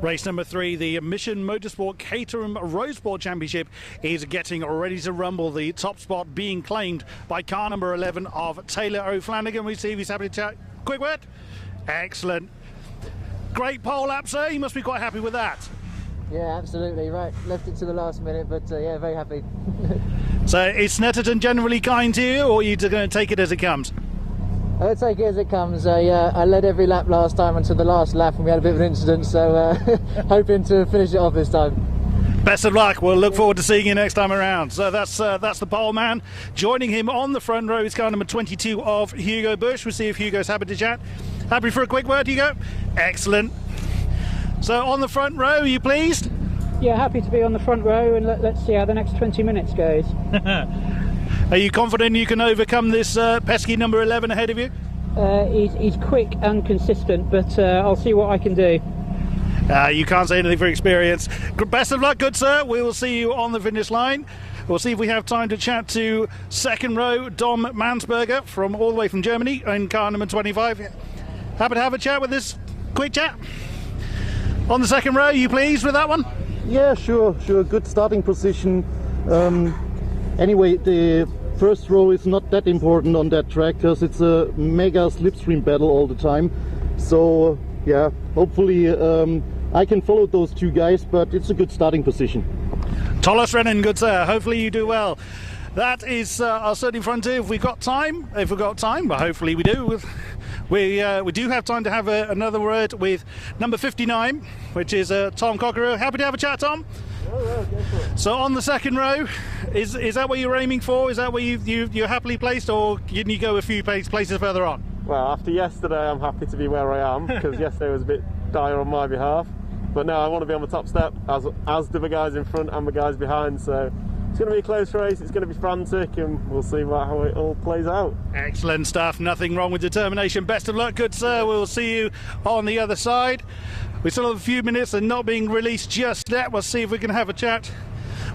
Race number 3, the Mission Motorsport Caterham Roadsport Championship is getting ready to rumble. The top spot being claimed by car number 11 of Taylor O'Flanagan. We see if he's happy to chat. Quick word. Excellent. Great pole lap, sir. You must be quite happy with that. Yeah, absolutely. Right, left it to the last minute, but yeah, very happy. So is Snetterton generally kind to you, or are you going to take it as it comes? I'll take it as it comes. I led every lap last time until the last lap and we had a bit of an incident, so hoping to finish it off this time. Best of luck. We'll look forward to seeing you next time around. So that's the pole man. Joining him on the front row is car number 22 of Hugo Bush. We'll see if Hugo's happy to chat. Happy for a quick word, Hugo? Excellent. So on the front row, are you pleased? Yeah, happy to be on the front row, and let's see how the next 20 minutes goes. Are you confident you can overcome this pesky number 11 ahead of you? He's quick and consistent, but I'll see what I can do. You can't say anything for experience. Best of luck, good sir. We will see you on the finish line. We'll see if we have time to chat to second row Dom Mansberger from all the way from Germany in car number 25. Happy to have a chat with this quick chat. On the second row, are you pleased with that one? Yeah, sure. Good starting position. Anyway, the first row is not that important on that track because it's a mega slipstream battle all the time. So yeah, hopefully I can follow those two guys, but it's a good starting position. Thomas Rennen, good sir. Hopefully you do well. That is our starting frontier. If we've got time, but hopefully we do. We do have time to have another word with number 59, which is Tom Cockerell. Happy to have a chat, Tom. So on the second row, is that what you're aiming for? Is that where you're happily placed, or can you go a few places further on? Well, after yesterday, I'm happy to be where I am because yesterday was a bit dire on my behalf. But now I want to be on the top step, as do the guys in front and the guys behind. So it's going to be a close race. It's going to be frantic, and we'll see how it all plays out. Excellent stuff. Nothing wrong with determination. Best of luck, good sir. We'll see you on the other side. We still have a few minutes and not being released just yet. We'll see if we can have a chat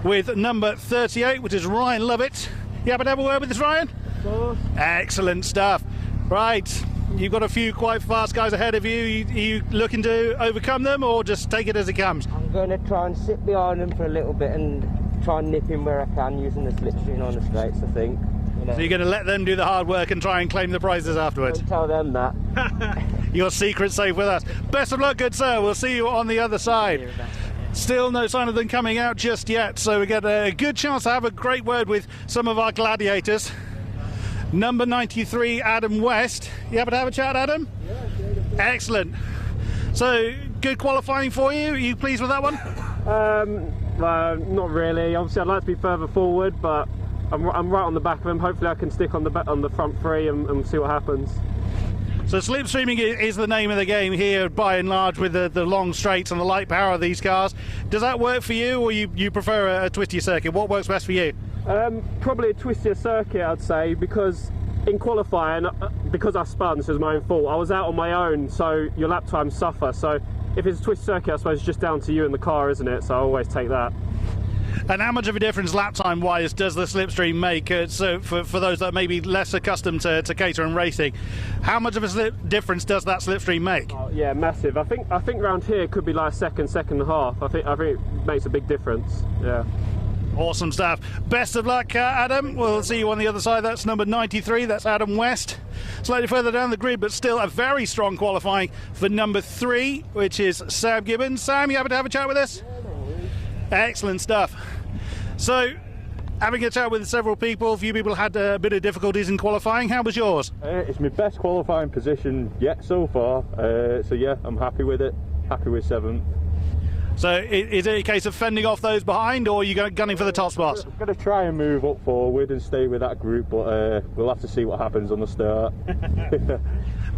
with number 38, which is Ryan Lovett. You happen to have a word with this, Ryan? Of course. Excellent stuff. Right, you've got a few quite fast guys ahead of you. Are you looking to overcome them, or just take it as it comes? I'm going to try and sit behind them for a little bit and try and nip him where I can using the slipstream on the straights, I think. So you're going to let them do the hard work and try and claim the prizes afterwards? Don't tell them that. Your secret's safe with us. Best of luck, good sir. We'll see you on the other side. Still no sign of them coming out just yet, so we get a good chance to have a great word with some of our gladiators. Number 93, Adam West. You happen to have a chat, Adam? Yeah. Excellent. So, good qualifying for you. Are you pleased with that one? Not really. Obviously, I'd like to be further forward, but I'm right on the back of him. Hopefully, I can stick on the front three and see what happens. So slipstreaming is the name of the game here, by and large, with the long straights and the light power of these cars. Does that work for you, or you prefer a twistier circuit? What works best for you? Probably a twistier circuit, I'd say, because in qualifying, because I spun, this was my own fault, I was out on my own, so your lap times suffer. So if it's a twist circuit, I suppose it's just down to you and the car, isn't it? So I always take that. And how much of a difference lap time wise does the slipstream make? So for those that may be less accustomed to Caterham racing, how much of a difference does that slipstream make? Oh, yeah, massive. I think around here it could be like second and a half. I think it makes a big difference. Yeah. Awesome stuff. Best of luck, Adam. We'll see you on the other side. That's number 93. That's Adam West. Slightly further down the grid, but still a very strong qualifying for number 3, which is Sam Gibbons. Sam, you happen to have a chat with us? Excellent stuff. So, having a chat with several people, a few people had a bit of difficulties in qualifying. How was yours? It's my best qualifying position yet so far. So yeah, I'm happy with it. Happy with 7th. So is it a case of fending off those behind, or are you gunning for the top spots? I'm going to try and move up forward and stay with that group, but we'll have to see what happens on the start.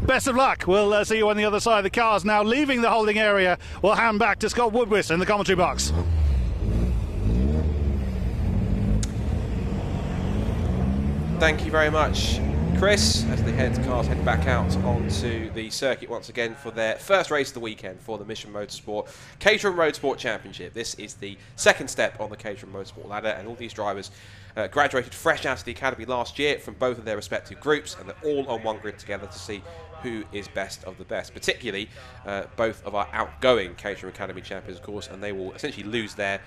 Best of luck. We'll see you on the other side. The cars now leaving the holding area. We'll hand back to Scott Woodwis in the commentary box. Thank you very much, Chris, as the cars head back out onto the circuit once again for their first race of the weekend for the Mission Motorsport Caterham Roadsport Championship. This is the second step on the Caterham Roadsport ladder, and all these drivers graduated fresh out of the academy last year from both of their respective groups, and they're all on one grid together to see who is best of the best, particularly both of our outgoing Caterham Academy champions, of course, and they will essentially lose their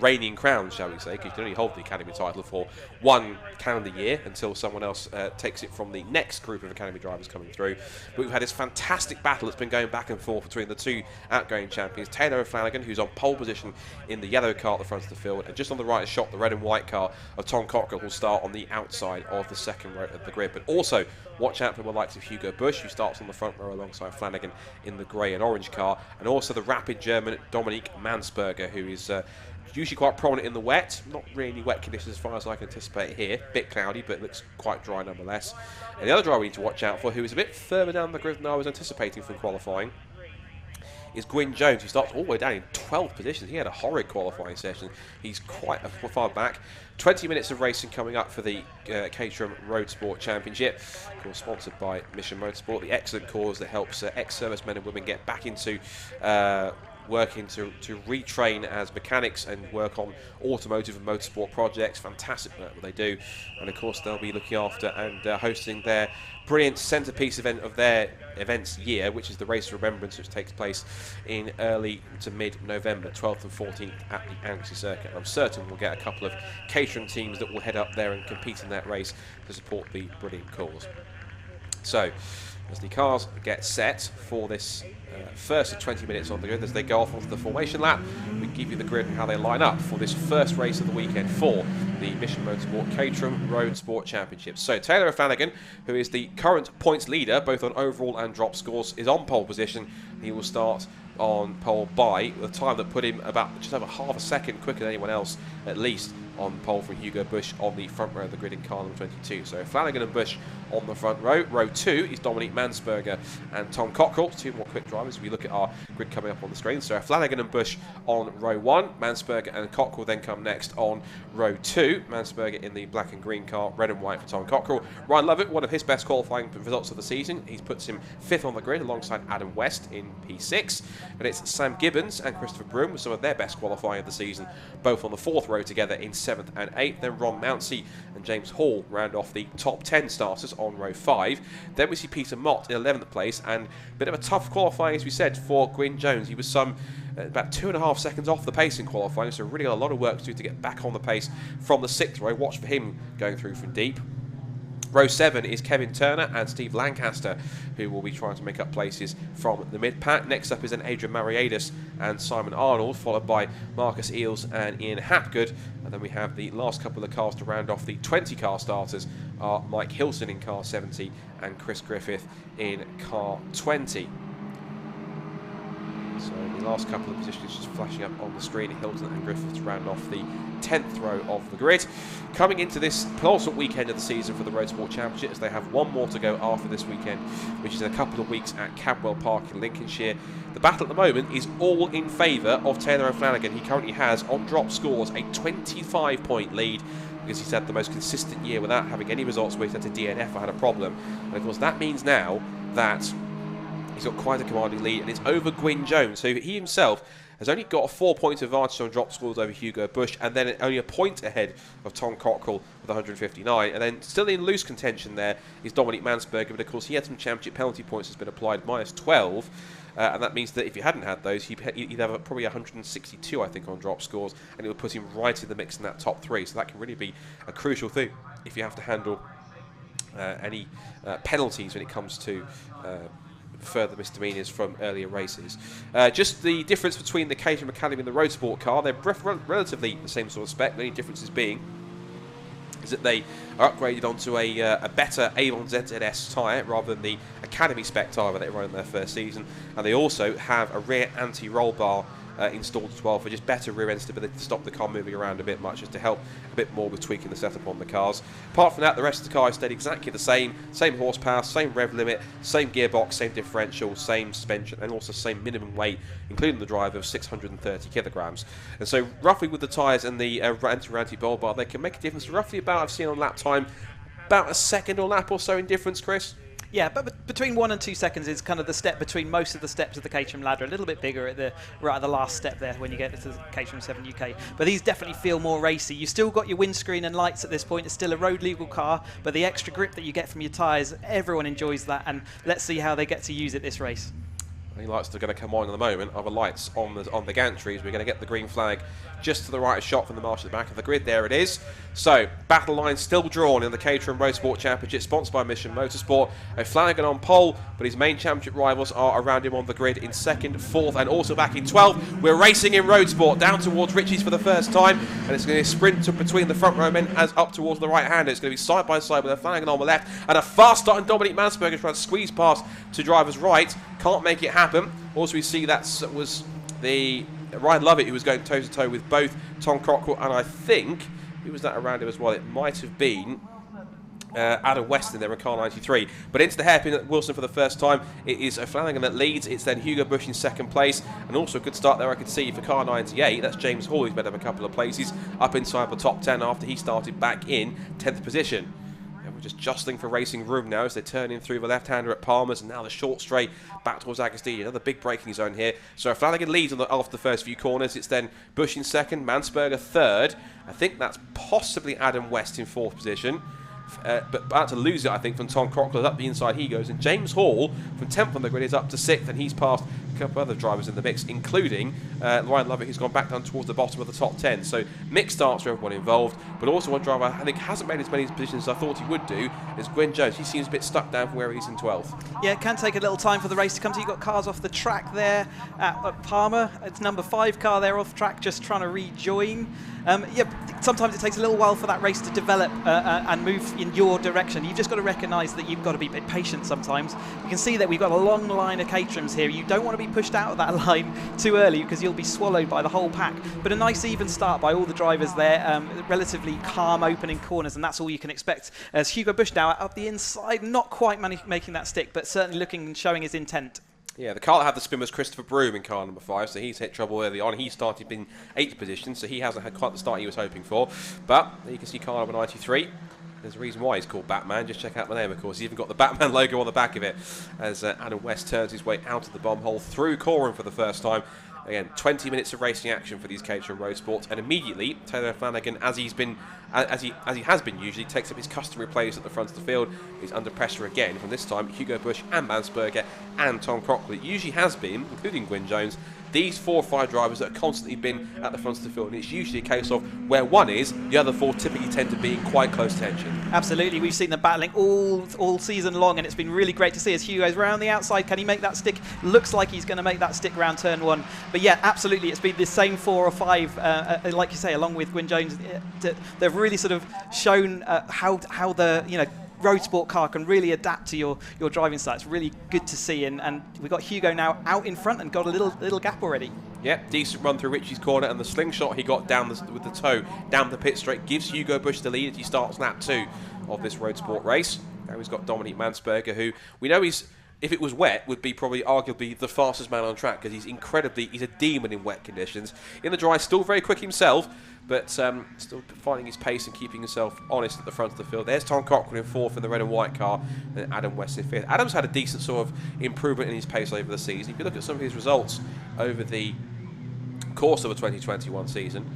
reigning crown, shall we say, because you can only hold the Academy title for one calendar year until someone else takes it from the next group of Academy drivers coming through. But we've had this fantastic battle that's been going back and forth between the two outgoing champions, Taylor O'Flanagan, who's on pole position in the yellow car at the front of the field, and just on the right shot, the red and white car of Tom Cockrell will start on the outside of the second row of the grid. But also, watch out for the likes of Hugo Busch, who starts on the front row alongside Flanagan in the grey and orange car, and also the rapid German Dominique Mansberger, who is usually quite prominent in the wet. Not really wet conditions as far as I can anticipate here. Bit cloudy, but it looks quite dry nonetheless. And the other driver we need to watch out for, who is a bit further down the grid than I was anticipating from qualifying, is Gwyn Jones, who starts all the way down in 12th position. He had a horrid qualifying session. He's quite far back. 20 minutes of racing coming up for the Caterham Roadsport Championship, of course sponsored by Mission Motorsport, the excellent cause that helps ex-service men and women get back into working to retrain as mechanics and work on automotive and motorsport projects. Fantastic what they do, and of course they'll be looking after and hosting their brilliant centrepiece event of their events year, which is the Race of Remembrance, which takes place in early to mid-November, 12th and 14th at the Anglesey Circuit. And I'm certain we'll get a couple of catering teams that will head up there and compete in that race to support the brilliant cause. So, as the cars get set for this first of 20 minutes on the grid, as they go off onto the formation lap, we give you the grid and how they line up for this first race of the weekend for the Mission Motorsport Caterham Roadsport Championship. So Taylor O'Flanagan, who is the current points leader both on overall and drop scores, is on pole position. He will start on pole by the time that put him about just over half a second quicker than anyone else, at least, on pole from Hugo Busch on the front row of the grid in car number 22. So Flanagan and Busch on the front row. Row 2 is Dominique Mansberger and Tom Cockrell, two more quick drivers. We look at our grid coming up on the screen. So Flanagan and Busch on row 1. Mansberger and Cockrell then come next on row 2. Mansberger in the black and green car, red and white for Tom Cockrell. Ryan Lovett, one of his best qualifying results of the season. He puts him 5th on the grid alongside Adam West in P6. And it's Sam Gibbons and Christopher Broom with some of their best qualifying of the season, both on the 4th row together in 7th and 8th. Then Ron Mounsey and James Hall round off the top 10 starters on row 5. Then we see Peter Mott in 11th place, and a bit of a tough qualifying, as we said, for Gwyn Jones. He was about 2.5 seconds off the pace in qualifying, so really a lot of work to do to get back on the pace from the 6th row. Watch for him going through from deep. Row 7 is Kevin Turner and Steve Lancaster, who will be trying to make up places from the mid-pack. Next up is then Adrian Mariadis and Simon Arnold, followed by Marcus Eels and Ian Hapgood. And then we have the last couple of cars to round off the 20-car starters are Mike Hilson in car 70 and Chris Griffith in car 20. So the last couple of positions just flashing up on the screen. Hilton and Griffith to round off the 10th row of the grid. Coming into this penultimate weekend of the season for the Roadsport Championship, as they have one more to go after this weekend, which is in a couple of weeks at Cadwell Park in Lincolnshire. The battle at the moment is all in favour of Taylor O'Flanagan. He currently has, on drop scores, a 25-point lead, because he's had the most consistent year without having any results where he's had to DNF or had a problem. And of course that means now that he's got quite a commanding lead, and it's over Gwyn Jones, who he himself has only got a 4-point advantage on drop scores over Hugo Busch, and then only a point ahead of Tom Cockrell with 159. And then still in loose contention there is Dominique Mansberger, but of course he had some championship penalty points that's been applied, minus 12. And that means that if you hadn't had those, he'd have probably 162, I think, on drop scores, and it would put him right in the mix in that top 3. So that can really be a crucial thing if you have to handle any penalties when it comes to further misdemeanors from earlier races. Just the difference between the Caterham Academy and the Roadsport car, they're relatively the same sort of spec. The only differences being is that they are upgraded onto a better Avon ZZS tyre rather than the Academy spec tyre that they run in their first season, and they also have a rear anti-roll bar installed as well for just better rear end stability to stop the car moving around a bit much, just to help a bit more with tweaking the setup on the cars. Apart from that, the rest of the car is stayed exactly the same horsepower, same rev limit, same gearbox, same differential, same suspension, and also same minimum weight, including the drive of 630 kilograms. And so roughly with the tyres and the anti-roll bar, they can make a difference roughly about, I've seen on lap time, about a second or lap or so in difference, Chris? Yeah, but between 1 and 2 seconds is kind of the step between most of the steps of the Caterham ladder. A little bit bigger right at the last step there when you get to the Caterham 7 UK. But these definitely feel more racy. You still got your windscreen and lights at this point. It's still a road legal car, but the extra grip that you get from your tyres, everyone enjoys that. And let's see how they get to use it this race. Any lights are going to come on in the moment. Other lights on the gantries. We're going to get the green flag just to the right shot from the marshal at the back of the grid. There it is. So, battle line still drawn in the Caterham Roadsport Championship, sponsored by Mission Motorsport. O'Flanagan on pole, but his main championship rivals are around him on the grid in 2nd, 4th, and also back in 12th. We're racing in Roadsport down towards Ritchie's for the first time, and it's going to sprint between the front row men as up towards the right hand. It's going to be side by side with O'Flanagan on the left, and a fast start, and Dominic Mansberger trying to squeeze past to driver's right. Can't make it happen. Also, we see that was the Ryan Lovett who was going toe-to-toe with both Tom Cockrell, and I think, who was that around him as well? It might have been Adam Weston there in car 93. But into the hairpin at Wilson for the first time. It is O'Flanagan that leads. It's then Hugo Bush in 2nd place. And also a good start there I could see for car 98. That's James Hall, who's made up a couple of places up inside the top 10 after he started back in 10th position. And we're just jostling for racing room now as they turn in through the left-hander at Palmer's, and now the short straight back towards Agostini. Another big braking zone here. So Flanagan leads after the first few corners. It's then Bush in 2nd, Mansberger 3rd. I think that's possibly Adam West in 4th position. But about to lose it, I think, from Tom Cockrell. Up the inside he goes, and James Hall from 10th on the grid is up to 6th, and he's passed a couple of other drivers in the mix, including Ryan Lovett, who's gone back down towards the bottom of the top 10. So mixed starts for everyone involved, but also one driver I think hasn't made as many positions as I thought he would do is Gwyn Jones. He seems a bit stuck down from where he's in 12th. Yeah, it can take a little time for the race to come to. You've got cars off the track there at Palmer. It's number 5 car there off track, just trying to rejoin. Yeah, sometimes it takes a little while for that race to develop and move in your direction. You've just got to recognise that you've got to be a bit patient sometimes. You can see that we've got a long line of Caterhams here. You don't want to be pushed out of that line too early because you'll be swallowed by the whole pack. But a nice even start by all the drivers there. Relatively calm opening corners, and that's all you can expect. As Hugo Bush now up the inside, not quite making that stick, but certainly looking and showing his intent. Yeah, the car that had the spin was Christopher Broom in car number 5, so he's hit trouble early on. He started in 8th position, so he hasn't had quite the start he was hoping for. But you can see car number 93. There's a reason why he's called Batman. Just check out the name, of course. He's even got the Batman logo on the back of it as Adam West turns his way out of the bomb hole through Coram for the first time. Again, 20 minutes of racing action for these Caterham Roadsports, and immediately Taylor Flanagan, as he has been usually, takes up his customary place at the front of the field. He's under pressure again from this time Hugo Bush and Mansberger and Tom Cockrell. It usually has been, including Gwyn Jones, these 4 or 5 drivers that have constantly been at the front of the field, and it's usually a case of where one is, the other 4 typically tend to be in quite close tension. Absolutely, we've seen them battling all season long, and it's been really great to see as Hugo's round the outside. Can he make that stick? Looks like he's going to make that stick round turn 1. But yeah, absolutely, it's been the same 4 or 5, like you say, along with Gwyn Jones. They've really sort of shown how the road sport car can really adapt to your driving style. It's really good to see, and we've got Hugo now out in front and got a little gap already. Yep, decent run through Ritchie's corner, and the slingshot he got down with the toe down the pit straight gives Hugo Bush the lead as he starts lap 2 of this road sport race. Now he's got Dominic Mansberger, who we know if it was wet, would be probably arguably the fastest man on track, because he's a demon in wet conditions. In the dry, still very quick himself, but still finding his pace and keeping himself honest at the front of the field. There's Tom Cockrell in 4th in the red and white car, and Adam West in 5th. Adam's had a decent sort of improvement in his pace over the season. If you look at some of his results over the course of the 2021 season,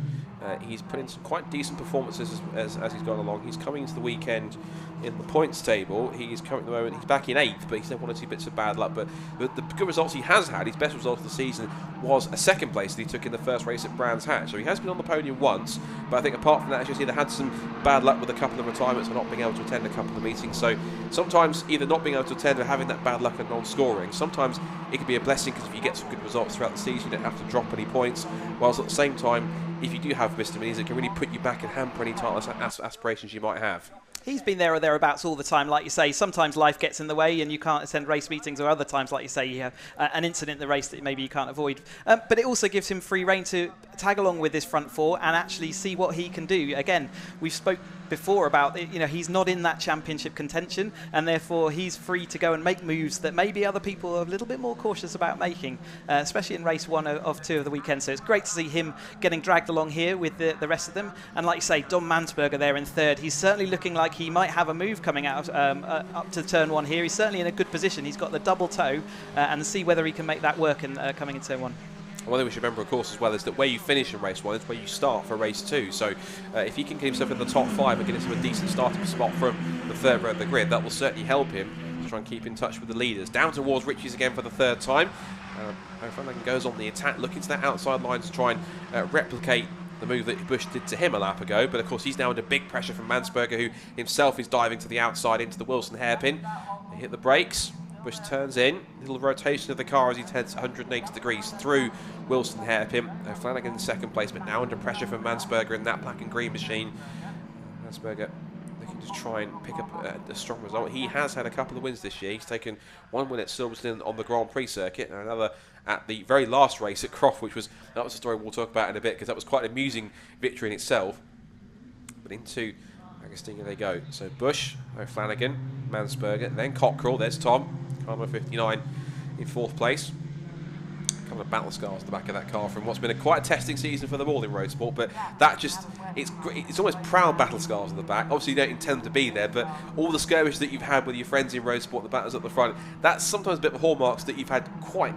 he's put in some quite decent performances as he's gone along. He's coming into the weekend in the points table. He's coming at the moment, he's back in 8th, but he's had 1 or 2 bits of bad luck. But the good results he has had, his best result of the season, was a 2nd place that he took in the first race at Brands Hatch. So he has been on the podium once, but I think apart from that, he's just either had some bad luck with a couple of retirements or not being able to attend a couple of meetings. So sometimes either not being able to attend or having that bad luck and non-scoring. Sometimes it can be a blessing, because if you get some good results throughout the season, you don't have to drop any points. Whilst at the same time, if you do have misdemeanors, it can really put you back and hamper any title aspirations you might have. He's been there or thereabouts all the time, like you say. Sometimes life gets in the way and you can't attend race meetings, or other times, like you say, you have an incident in the race that maybe you can't avoid. But it also gives him free rein to tag along with this front 4 and actually see what he can do. Again, we've spoke before about, he's not in that championship contention, and therefore he's free to go and make moves that maybe other people are a little bit more cautious about making, especially in race 1 of 2 of the weekend. So it's great to see him getting dragged along here with the rest of them. And like you say, Dom Mansberger there in 3rd. He's certainly looking like he might have a move coming out up to turn 1 here. He's certainly in a good position. He's got the double toe, and see whether he can make that work in coming into turn 1. One thing we should remember, of course, as well, is that where you finish in race 1 is where you start for race 2. So if he can get himself in the top 5 and get into a decent starting spot from the third row of the grid, that will certainly help him to try and keep in touch with the leaders. Down towards Ritchie's again for the 3rd time. O'Flanagan goes on the attack, looking to that outside line to try and replicate the move that Bush did to him a lap ago. But of course, he's now under big pressure from Mansberger, who himself is diving to the outside into the Wilson hairpin. They hit the brakes. Bush turns in, little rotation of the car as he heads 180 degrees through Wilson hairpin. Flanagan in 2nd place, but now under pressure from Mansberger in that black and green machine. Mansberger looking to try and pick up a strong result. He has had a couple of wins this year. He's taken 1 win at Silverstone on the Grand Prix circuit and another at the very last race at Croft, that was a story we'll talk about in a bit, because that was quite an amusing victory in itself. But into Agostino they go. So Bush, O'Flanagan, Mansberger, then Cockrell. There's Tom. Karma 59 in 4th place. A couple of battle scars at the back of that car from what's been quite a testing season for them all in Roadsport, but that just, it's almost proud battle scars at the back. Obviously you don't intend to be there, but all the skirmishes that you've had with your friends in Roadsport, the battles at the front, that's sometimes a bit of hallmarks that you've had quite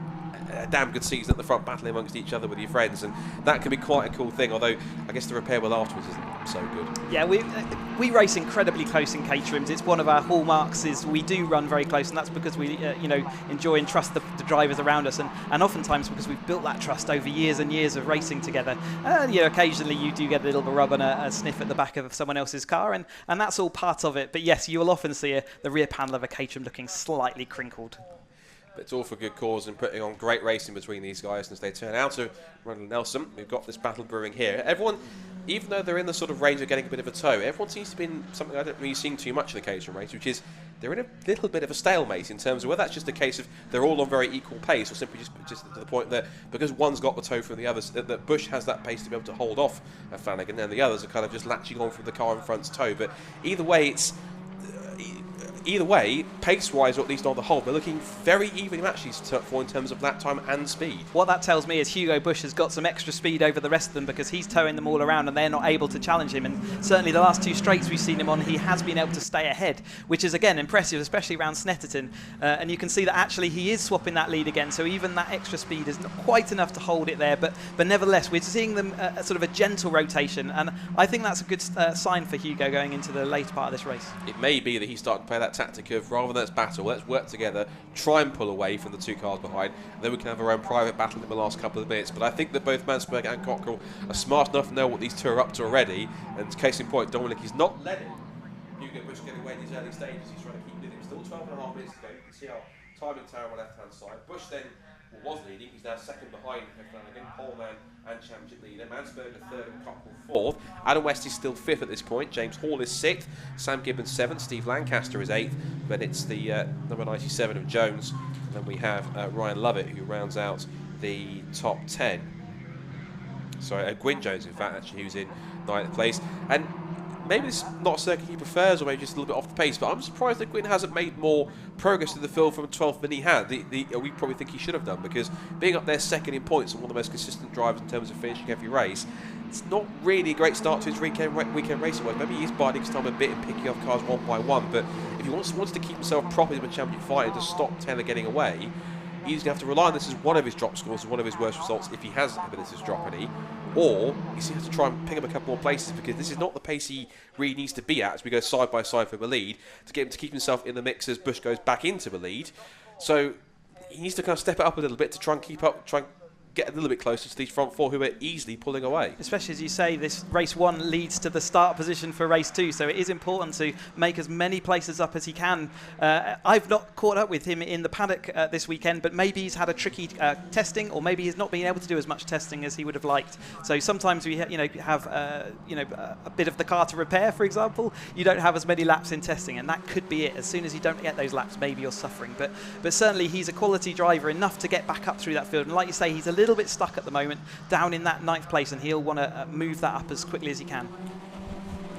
a damn good season at the front, battling amongst each other with your friends, and that can be quite a cool thing, although I guess the repair wheel afterwards isn't so good. Yeah, we race incredibly close in Caterhams. It's one of our hallmarks is we do run very close, and that's because we enjoy and trust the drivers around us, and oftentimes because we've built that trust over years and years of racing together. Occasionally you do get a little bit of rub and a sniff at the back of someone else's car, and that's all part of it. But yes, you will often see the rear panel of a Caterham looking slightly crinkled. But it's all for good cause and putting on great racing between these guys as they turn out to Ronald Nelson. We've got this battle brewing here. Everyone, even though they're in the sort of range of getting a bit of a tow, everyone seems to be in something I don't really see too much of the Caterham race, which is they're in a little bit of a stalemate in terms of whether that's just a case of they're all on very equal pace, or simply just to the point that because one's got the tow from the others, that Bush has that pace to be able to hold off Flanagan, and the others are kind of just latching on from the car in front's tow. But either way, pace-wise, or at least on the whole, they're looking very evenly matched in terms of lap time and speed. What that tells me is Hugo Bush has got some extra speed over the rest of them because he's towing them all around and they're not able to challenge him. And certainly the last 2 straights we've seen him on, he has been able to stay ahead, which is, again, impressive, especially around Snetterton. And you can see that actually he is swapping that lead again, so even that extra speed is not quite enough to hold it there. But nevertheless, we're seeing them sort of a gentle rotation, and I think that's a good sign for Hugo going into the later part of this race. It may be that he's starting to play that tactic of rather than let's battle, let's work together, try and pull away from the 2 cars behind, and then we can have our own private battle in the last couple of minutes. But I think that both Mansberger and Cockrell are smart enough to know what these 2 are up to already, and case in point, Dominic is not letting Hugo Bush get away in these early stages. He's trying to keep with him. Still 12.5 minutes to go. You can see our timing tower on the left-hand side. Bush then was leading. He's now 2nd behind Flanagan, poleman and championship leader. Mansberger 3rd and Cockrell 4th. Adam West is still 5th at this point. James Hall is 6th. Sam Gibbons 7th. Steve Lancaster is 8th. Then it's the number 97 of Jones. And then we have Ryan Lovett, who rounds out the top 10. Sorry, Gwyn Jones, in fact, actually, who's in 9th place. And maybe it's not a circuit he prefers, or maybe just a little bit off the pace, but I'm surprised that Gwyn hasn't made more progress in the field from 12th than he had. We probably think he should have done, because being up there 2nd in points and one of the most consistent drivers in terms of finishing every race, it's not really a great start to his weekend racing work. Maybe he is biding his time a bit and picking off cars one by one, but if he wants to keep himself properly in the championship fight and to stop Taylor getting away, he's going to have to rely on this as one of his drop scores, one of his worst results if he has the ability to drop any, or he's going to have to try and pick up a couple more places, because this is not the pace he really needs to be at as we go side by side for the lead to get him to keep himself in the mix as Bush goes back into the lead. So he needs to kind of step it up a little bit to try and keep up, try and get a little bit closer to these front 4 who are easily pulling away. Especially as you say, this race 1 leads to the start position for race 2, so it is important to make as many places up as he can. I've not caught up with him in the paddock this weekend, but maybe he's had a tricky testing, or maybe he's not been able to do as much testing as he would have liked. So sometimes we have a bit of the car to repair, for example. You don't have as many laps in testing, and that could be it. As soon as you don't get those laps, maybe you're suffering. But certainly he's a quality driver enough to get back up through that field. And like you say, he's a little bit stuck at the moment, down in that 9th place, and he'll want to move that up as quickly as he can.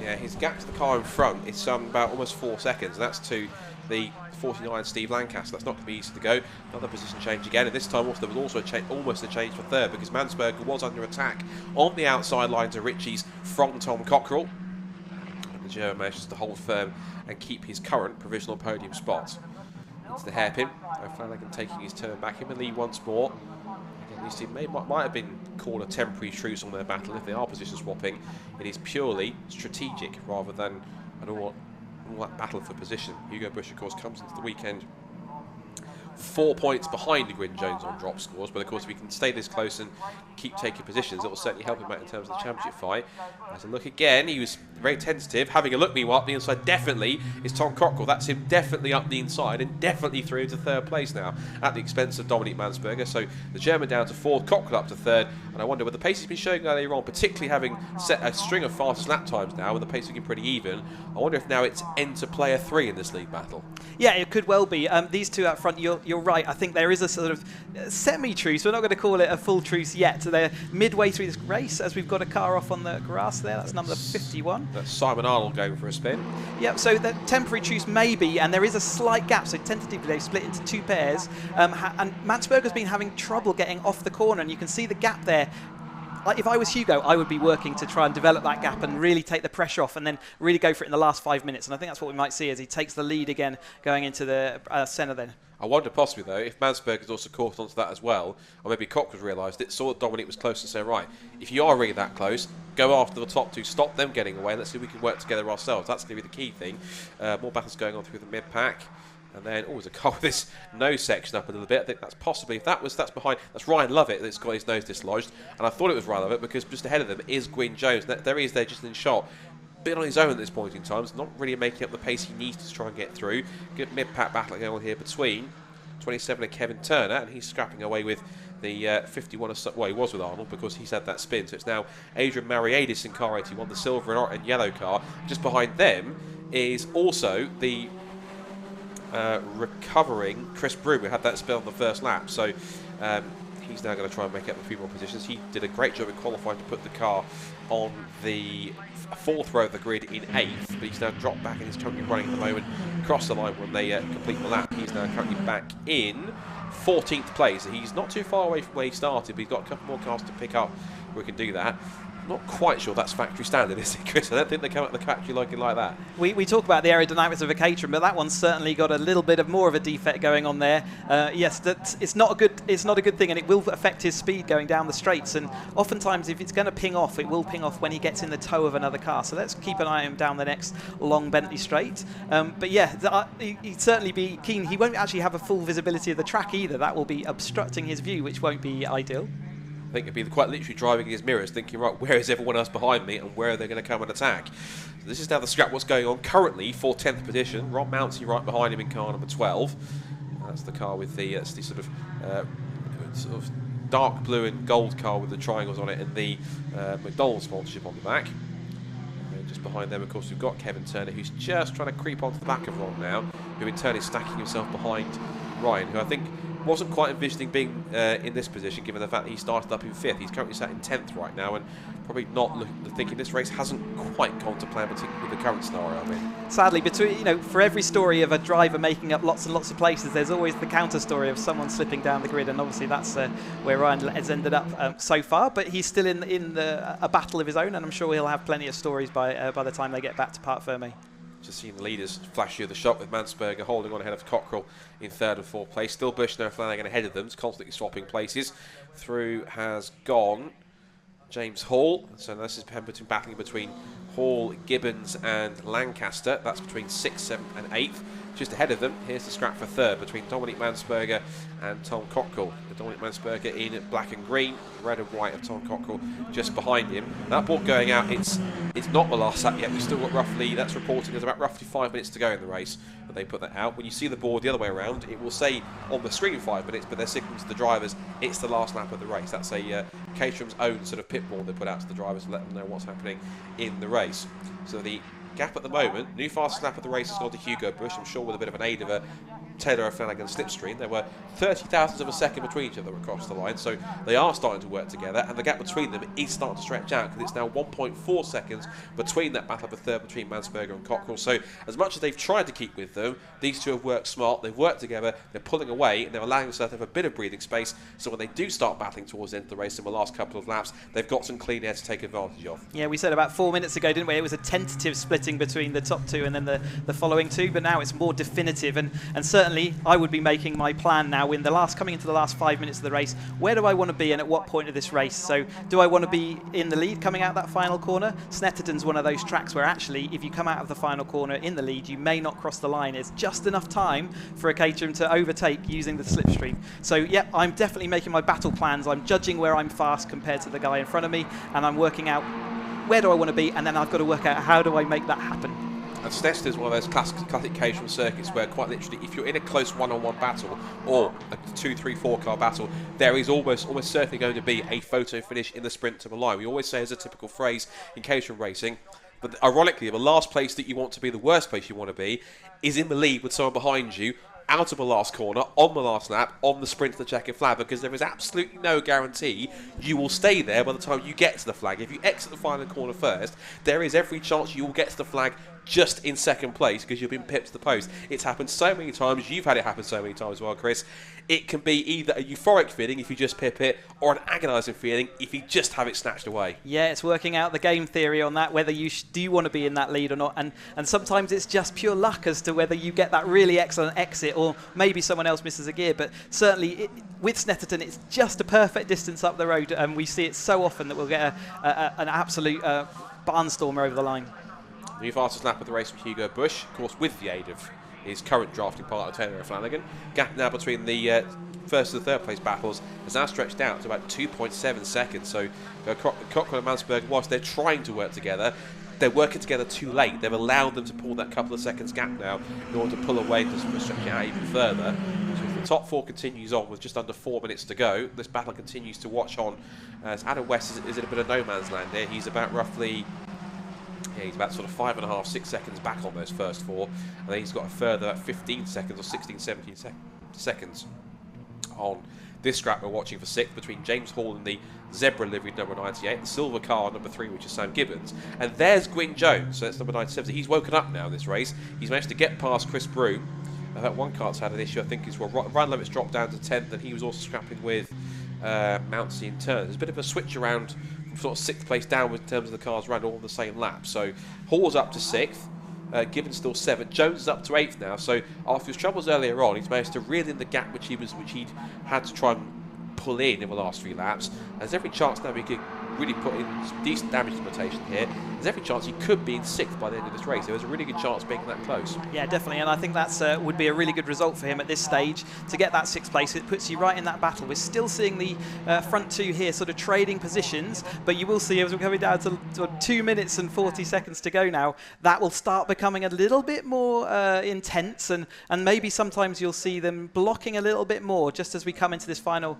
Yeah, his gap to the car in front is about almost 4 seconds. That's to the 49 Steve Lancaster. That's not going to be easy to go. Another position change again, and this time also there was also almost a change for 3rd, because Mansberger was under attack on the outside line to Ritchie's from Tom Cockrell. the German manages to hold firm and keep his current provisional podium spot. It's the hairpin. O'Flanagan taking his turn back in the lead once more. Again, these teams might have been called a temporary truce on their battle. If they are position swapping, it is purely strategic rather than an all-out battle for position. Hugo Bush, of course, comes into the weekend 4 points behind Gwyn Jones on drop scores, but of course if he can stay this close and keep taking positions, it will certainly help him out in terms of the championship fight. As a look again, he was very tentative, having a look meanwhile up the inside definitely is Tom Cockrell. That's him definitely up the inside and definitely through to third place now at the expense of Dominic Mansberger. So the German down to fourth, Cockrell up to third, and I wonder with the pace he's been showing earlier on, particularly having set a string of fastest lap times now with the pace looking pretty even, I wonder if now it's enter player 3 in this league battle. Yeah, it could well be. These two up front, you're right. I think there is a sort of semi-truce. We're not going to call it a full truce yet. So they're midway through this race as we've got a car off on the grass there. That's number 51. That's Simon Arnold going for a spin. Yeah, so the temporary truce maybe, and there is a slight gap. So tentatively they split into two pairs. And Mansberger's been having trouble getting off the corner, and you can see the gap there. Like if I was Hugo, I would be working to try and develop that gap and really take the pressure off and then really go for it in the last 5 minutes. And I think that's what we might see as he takes the lead again going into the centre then. I wonder possibly though if Mansberger's also caught onto that as well, or maybe Cockrell's realised it, saw that Dominic was close and said, right, if you are really that close, go after the top two, stop them getting away, and let's see if we can work together ourselves. That's going to be the key thing. More battles going on through the mid-pack. And then, there's a car with this nose section up a little bit. I think that's possibly, if that's behind, that's Ryan Lovett that's got his nose dislodged. And I thought it was Ryan Lovett because just ahead of them is Gwyn Jones. There he is there just in shot. Bit on his own at this point in time. It's not really making up the pace he needs to try and get through. Good mid-pack battle going on here between 27 and Kevin Turner. And he's scrapping away with the 51 of, well, he was with Arnold because he's had that spin. So it's now Adrian Mariadis in car 81, the silver and yellow car. Just behind them is also the recovering Chris Broom, who had that spell on the first lap. So he's now going to try and make up a few more positions. He did a great job in qualifying to put the car on the fourth row of the grid in 8th, but he's now dropped back and he's currently running at the moment across the line when they complete the lap. He's now currently back in 14th place. He's not too far away from where he started, but he's got a couple more cars to pick up where he can do that. Not quite sure that's factory standard, is it, Chris? I don't think they come out of the factory like it like that. We talk about the aerodynamics of a Caterham, but that one's certainly got a little bit of more of a defect going on there. Yes, it's not a good thing, and it will affect his speed going down the straights. And oftentimes, if it's going to ping off, it will ping off when he gets in the toe of another car. So let's keep an eye on him down the next long Bentley straight. But yeah, he'd certainly be keen. He won't actually have a full visibility of the track either. That will be obstructing his view, which won't be ideal. I think it'd be quite literally driving in his mirrors, thinking, right, where is everyone else behind me and where are they going to come and attack? So this is now the scrap what's going on currently for 10th position. Ron Mounsey right behind him in car number 12. That's the car with the sort of dark blue and gold car with the triangles on it and the McDonald's sponsorship on the back. And just behind them, of course, we've got Kevin Turner, who's just trying to creep onto the back of Ron now, who in turn is stacking himself behind Ryan, who I think wasn't quite envisioning being in this position given the fact that he started up in 5th. He's currently sat in 10th right now and probably not thinking this race hasn't quite gone to plan with the current scenario I'm in. Sadly, for every story of a driver making up lots and lots of places, there's always the counter story of someone slipping down the grid, and obviously that's where Ryan has ended up so far. But he's still in a battle of his own, and I'm sure he'll have plenty of stories by the time they get back to Parc Fermé. Just seeing the leaders flash you the shot with Mansberger holding on ahead of Cockrell in 3rd and 4th place. Still Bush and O'Flanagan ahead of them, it's constantly swapping places. Through has gone James Hall, so this is battling between Hall, Gibbons and Lancaster. That's between 6th, 7th and 8th. Just ahead of them, here's the scrap for 3rd between Dominic Mansberger and Tom Cockrell. Dominic Mansberger in black and green, red and white of Tom Cockrell just behind him. That ball going out, it's not the last lap yet. We've still got that's reporting there's about roughly 5 minutes to go in the race, but they put that out. When you see the board the other way around, it will say on the screen 5 minutes, but they're signaling to the drivers it's the last lap of the race. That's a Caterham's own sort of pit board they put out to the drivers to let them know what's happening in the race. So the gap at the moment, new fastest lap of the race has gone to Hugo Bush, I'm sure with a bit of an aid of a Taylor O'Flanagan slipstream. There were 30,000ths of a second between each other across the line, so they are starting to work together, and the gap between them is starting to stretch out because it's now 1.4 seconds between that battle for third between Mansberger and Cockrell. So as much as they've tried to keep with them, these two have worked smart, they've worked together, they're pulling away, and they're allowing themselves to have a bit of breathing space, so when they do start battling towards the end of the race in the last couple of laps, they've got some clean air to take advantage of. Yeah, we said about 4 minutes ago, didn't we? It was a tentative splitting between the top two and then the following two, but now it's more definitive, and certainly I would be making my plan now coming into the last 5 minutes of the race. Where do I want to be and at what point of this race? So do I want to be in the lead coming out that final corner? Snetterton's one of those tracks where actually if you come out of the final corner in the lead, you may not cross the line. It's just enough time for a Caterham to overtake using the slipstream. So yeah, I'm definitely making my battle plans. I'm judging where I'm fast compared to the guy in front of me, and I'm working out where do I want to be, and then I've got to work out how do I make that happen. And Snetterton is one of those classic Caterham circuits where quite literally, if you're in a close one-on-one battle or a 2, 3, 4 car battle, there is almost certainly going to be a photo finish in the sprint to the line. We always say as a typical phrase in Caterham racing, but ironically, the last place that you want to be, the worst place you want to be, is in the lead with someone behind you, out of the last corner, on the last lap, on the sprint to the checkered flag, because there is absolutely no guarantee you will stay there by the time you get to the flag. If you exit the final corner first, there is every chance you will get to the flag just in second place because you've been pipped to the post. It's happened so many times. You've had it happen so many times as well, Chris. It can be either a euphoric feeling if you just pip it, or an agonising feeling if you just have it snatched away. Yeah, it's working out the game theory on that, whether you do want to be in that lead or not. And sometimes it's just pure luck as to whether you get that really excellent exit or maybe someone else misses a gear. But certainly with Snetterton, it's just a perfect distance up the road. And we see it so often that we'll get an absolute barnstormer over the line. The new fastest lap of the race from Hugo Bush, of course with the aid of his current drafting partner Taylor O'Flanagan. Gap now between the first and the third place battles has now stretched out to about 2.7 seconds. So Cockrell and Mansberg, whilst they're trying to work together, they're working together too late. They've allowed them to pull that couple of seconds gap now in order to pull away to stretch it out even further. So if the top four continues on with just under 4 minutes to go, this battle continues to watch on as Adam West is in a bit of no man's land here. He's about roughly... Yeah, he's about sort of 5.5, 6 seconds back on those first four, and then he's got a further 15 seconds or 16, 17 seconds on this scrap we're watching for sixth between James Hall and the zebra liveried number 98, the silver car number 3, which is Sam Gibbons, and there's Gwyn Jones, so that's number 97. He's woken up now in this race. He's managed to get past Chris Broome. That one car's had an issue, I think, is Ryan Levitt's dropped down to 10th, and he was also scrapping with Mountsie in turn. There's a bit of a switch around from sort of 6th place downwards in terms of the cars ran all on the same lap. So Hall's up to 6th, Gibbons still 7th, Jones is up to 8th now. So after his troubles earlier on, he's managed to reel in the gap which he'd had to try and pull in the last 3 laps. There's every chance now he could really put in decent damage limitation here. There's every chance he could be in 6th by the end of this race. There was a really good chance being that close. Yeah, definitely, and I think that's would be a really good result for him at this stage to get that 6th place. It puts you right in that battle. We're still seeing the front two here sort of trading positions, but you will see as we're coming down to 2 minutes and 40 seconds to go now, that will start becoming a little bit more intense, and maybe sometimes you'll see them blocking a little bit more just as we come into this final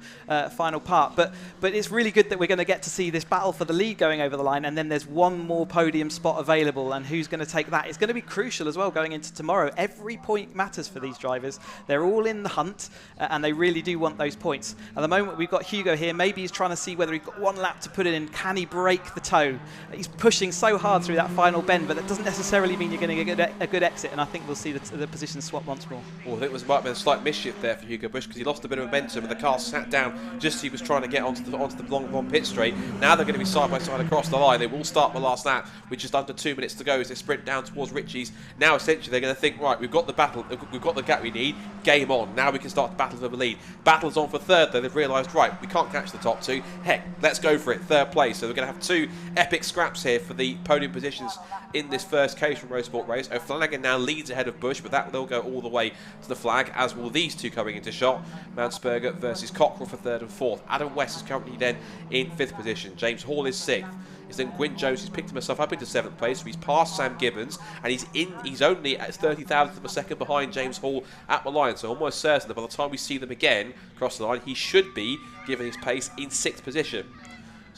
part. But it's really good that we're going to get to see this battle for the lead going over the line, and then there's one more podium spot available, and who's going to take that? It's going to be crucial as well going into tomorrow. Every point matters for these drivers. They're all in the hunt, and they really do want those points. At the moment, we've got Hugo here. Maybe he's trying to see whether he's got one lap to put it in. Can he break the toe? He's pushing so hard through that final bend, but that doesn't necessarily mean you're going to get a good exit, and I think we'll see the position swap once more. Well, I think there might have been a slight mischief there for Hugo Bush because he lost a bit of momentum, and the car sat down just as he was trying to get onto the long pit straight. Now they're going to be side by side across the line. They will start the last lap with just under 2 minutes to go as they sprint down towards Ritchie's. Now essentially they're going to think, right, we've got the battle, we've got the gap we need, game on. Now we can start the battle for the lead. Battle's on for third though. They've realised, right, we can't catch the top two. Heck, let's go for it, third place. So we're going to have 2 epic scraps here for the podium positions in this first Caterham Roadsport race. O'Flanagan now leads ahead of Bush, but that will go all the way to the flag, as will these two coming into shot. Mansberger versus Cockrell for 3rd and 4th. Adam West is currently then in 5th position. James Hall is 6th. It's then Gwyn Jones who's picked himself up into 7th place, so he's past Sam Gibbons, and he's only at 30,000th of a second behind James Hall at the line, so almost certain that by the time we see them again across the line, he should be, given his pace, in 6th position.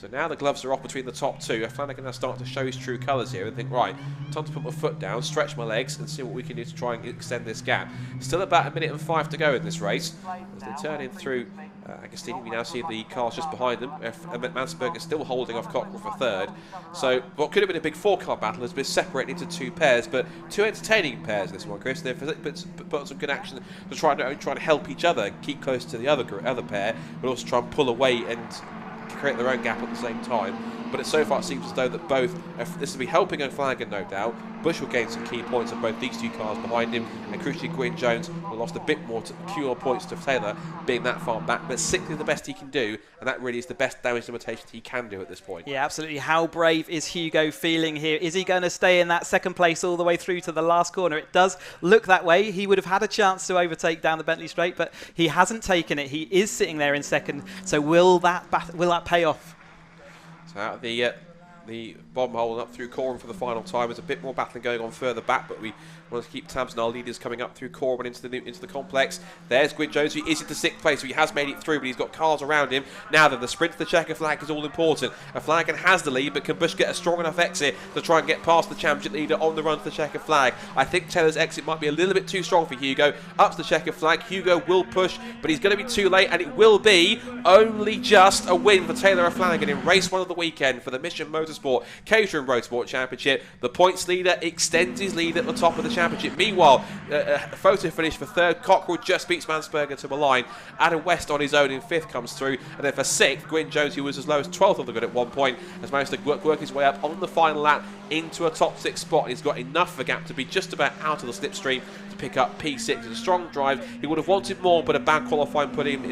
So now the gloves are off between the top two. Flanagan now starting to show his true colours here and think, right, time to put my foot down, stretch my legs and see what we can do to try and extend this gap. Still about 1 minute and 5 to go in this race. As they turn in through Agostini, we now see the cars just behind them. Mansberg is still holding off Cockrell for third. So what could have been a big 4-car battle has been separated into 2 pairs, but 2 entertaining pairs this one, Chris. They've put some good action to try and help each other, keep close to the other pair, but also try and pull away and create their own gap at the same time. But so far it seems as though that both, this will be helping O'Flanagan no doubt. Bush will gain some key points on both these 2 cars behind him, and crucially Gwyn Jones will lost a bit more fewer points to Taylor being that far back, but 6th is the best he can do, and that really is the best damage limitation he can do at this point. Yeah, absolutely. How brave is Hugo feeling here? Is he going to stay in that 2nd place all the way through to the last corner? It does look that way. He would have had a chance to overtake down the Bentley Straight, but he hasn't taken it. He is sitting there in 2nd, so will that pay off? So out of the bottom hole and up through Corwin for the final time. There's a bit more battling going on further back, but we want to keep tabs on our leaders coming up through Corwin into the complex. There's Gwyn Jones, who is into 6th place, so he has made it through, but he's got cars around him. Now then, the sprint to the checker flag is all important. Flanagan has the lead, but can Bush get a strong enough exit to try and get past the championship leader on the run to the checker flag? I think Taylor's exit might be a little bit too strong for Hugo. Up to the checker flag, Hugo will push, but he's going to be too late, and it will be only just a win for Taylor Flanagan in race 1 of the weekend for the Mission Motorsport Caterham Roadsport Championship. The points leader extends his lead at the top of the championship. Meanwhile, a photo finish for 3rd. Cockrell just beats Mansberger to a line. Adam West on his own in 5th comes through. And then for 6th, Gwyn Jones, who was as low as 12th on the grid at one point, has managed to work his way up on the final lap into a top 6 spot. And he's got enough of a gap to be just about out of the slipstream to pick up P6. It's a strong drive. He would have wanted more, but a bad qualifying put him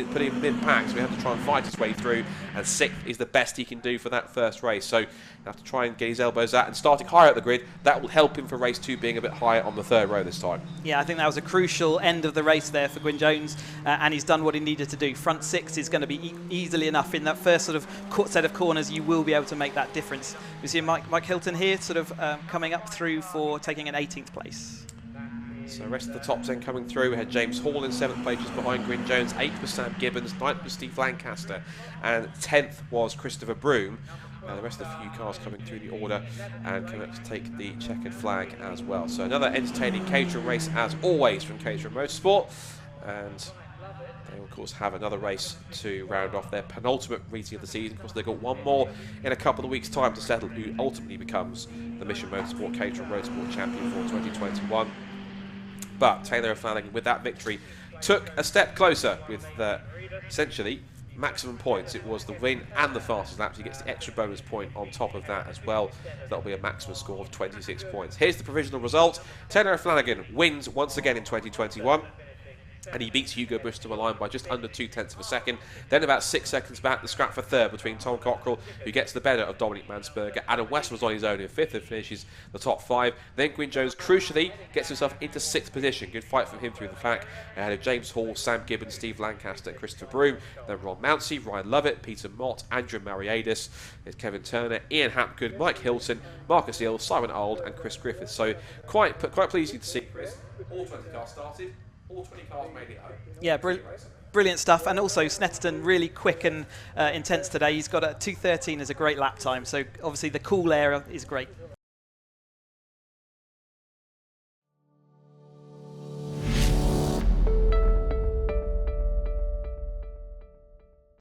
mid-pack, so he had to try and fight his way through. And 6th is the best he can do for that first race. So have to try and get his elbows out, and starting higher at the grid, that will help him for race 2 being a bit higher on the 3rd row this time. Yeah, I think that was a crucial end of the race there for Gwyn Jones, and he's done what he needed to do. Front 6 is going to be easily enough in that first sort of set of corners. You will be able to make that difference. We see Mike Hilton here sort of coming up through for taking an 18th place. So the rest of the top 10 coming through. We had James Hall in 7th place just behind Gwyn Jones, 8th was Sam Gibbons, 9th was Steve Lancaster, and 10th was Christopher Broome. The rest of the few cars coming through the order and coming up to take the checkered flag as well. So another entertaining Caterham race as always from Caterham Roadsport, and they will of course have another race to round off their penultimate meeting of the season. Of course they've got one more in a couple of weeks time to settle who ultimately becomes the Mission Motorsport Caterham Roadsport champion for 2021. But Taylor Flanagan with that victory took a step closer with essentially maximum points. It was the win and the fastest lap. He gets the extra bonus point on top of that as well. That'll be a maximum score of 26 points. Here's the provisional result. Taylor Flanagan wins once again in 2021. And he beats Hugo Bush to a line by just under 0.2 of a second. Then about 6 seconds back, the scrap for 3rd between Tom Cockrell, who gets the better of Dominic Mansberger. Adam West was on his own in 5th and finishes the top 5. Then Gwyn Jones, crucially, gets himself into 6th position. Good fight from him through the pack. Ahead of James Hall, Sam Gibbons, Steve Lancaster, Christopher Broome. Then Ron Mounsey, Ryan Lovett, Peter Mott, Andrew Mariadis. There's Kevin Turner, Ian Hapgood, Mike Hilton, Marcus Hill, Simon Auld and Chris Griffiths. So quite pleasing to see, Chris. All 20 cars started. All 20 cars made it home. Yeah, brilliant stuff. And also Snetterton really quick and intense today. He's got a 2:13 as a great lap time. So obviously the cool air is great.